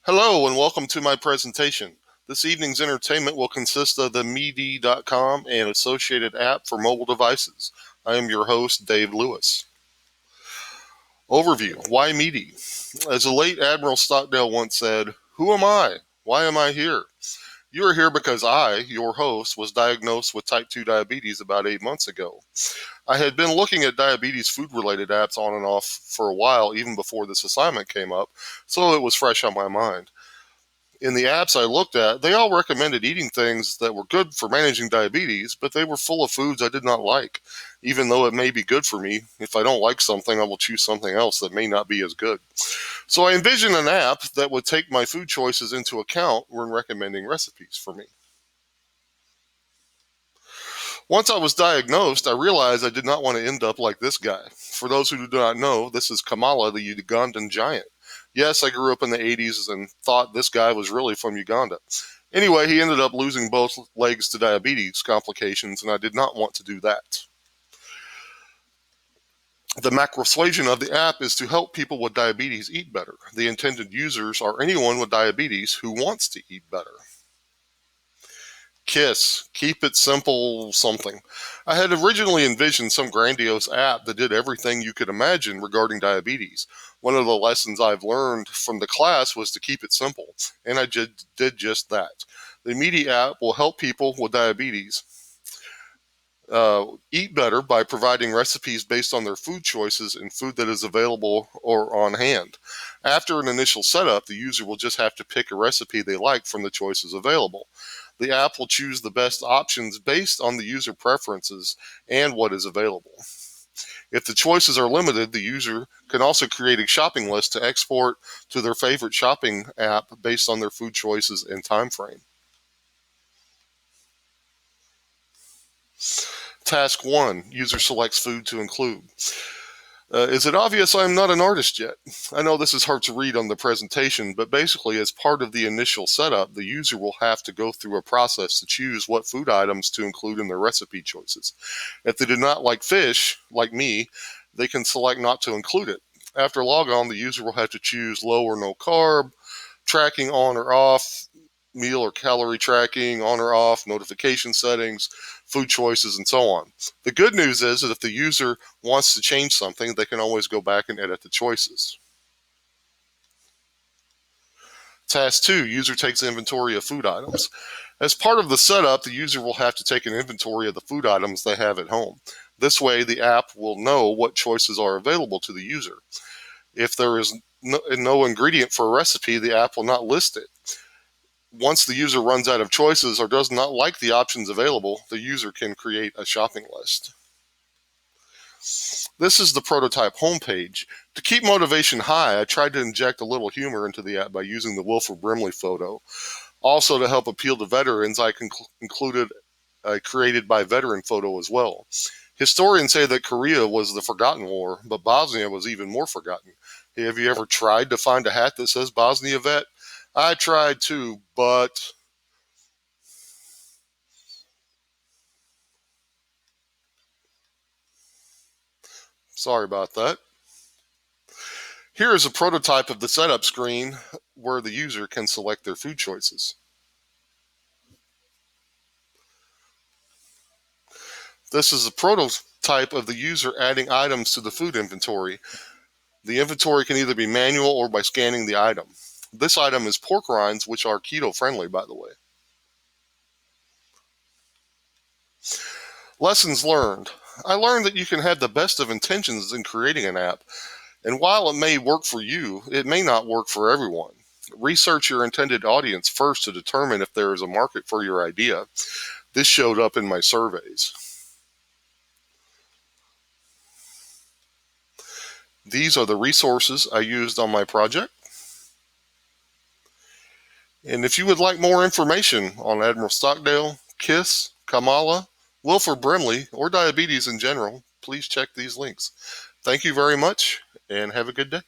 Hello and welcome to my presentation. This evening's entertainment will consist of the Meedi.com and associated app for mobile devices. I am your host, Dave Lewis. Overview: Why Meedi? As the late Admiral Stockdale once said, "Who am I? Why am I here?" You are here because I, your host, was diagnosed with type 2 diabetes about 8 months ago. I had been looking at diabetes food-related apps on and off for a while, even before this assignment came up, so it was fresh on my mind. In the apps I looked at, they all recommended eating things that were good for managing diabetes, but they were full of foods I did not like. Even though it may be good for me, if I don't like something, I will choose something else that may not be as good. So I envisioned an app that would take my food choices into account when recommending recipes for me. Once I was diagnosed, I realized I did not want to end up like this guy. For those who do not know, this is Kamala, the Ugandan giant. Yes, I grew up in the 80s and thought this guy was really from Uganda. Anyway, he ended up losing both legs to diabetes complications, and I did not want to do that. The macrosuasion of the app is to help people with diabetes eat better. The intended users are anyone with diabetes who wants to eat better. KISS, keep it simple something. I had originally envisioned some grandiose app that did everything you could imagine regarding diabetes. One of the lessons I've learned from the class was to keep it simple, and I did just that. The Meedi app will help people with diabetes eat better by providing recipes based on their food choices and food that is available or on hand. After an initial setup, the user will just have to pick a recipe they like from the choices available. The app will choose the best options based on the user preferences and what is available. If the choices are limited, the user can also create a shopping list to export to their favorite shopping app based on their food choices and time frame. Task 1. User selects food to include. Is it obvious I'm not an artist yet? I know this is hard to read on the presentation, but basically as part of the initial setup, the user will have to go through a process to choose what food items to include in their recipe choices. If they do not like fish, like me, they can select not to include it. After log on, the user will have to choose low or no carb, tracking on or off, meal or calorie tracking, on or off, notification settings, food choices, and so on. The good news is that if the user wants to change something, they can always go back and edit the choices. Task 2, user takes inventory of food items. As part of the setup, the user will have to take an inventory of the food items they have at home. This way, the app will know what choices are available to the user. If there is no ingredient for a recipe, the app will not list it. Once the user runs out of choices or does not like the options available, the user can create a shopping list. This is the prototype homepage. To keep motivation high, I tried to inject a little humor into the app by using the Wilford Brimley photo. Also, to help appeal to veterans, I included a created by veteran photo as well. Historians say that Korea was the forgotten war, but Bosnia was even more forgotten. Have you ever tried to find a hat that says Bosnia vet? I tried too, but sorry about that. Here is a prototype of the setup screen where the user can select their food choices. This is a prototype of the user adding items to the food inventory. The inventory can either be manual or by scanning the item. This item is pork rinds, which are keto friendly, by the way. Lessons learned. I learned that you can have the best of intentions in creating an app, and while it may work for you, it may not work for everyone. Research your intended audience first to determine if there is a market for your idea. This showed up in my surveys. These are the resources I used on my project. And if you would like more information on Admiral Stockdale, KISS, Kamala, Wilford Brimley, or diabetes in general, please check these links. Thank you very much, and have a good day.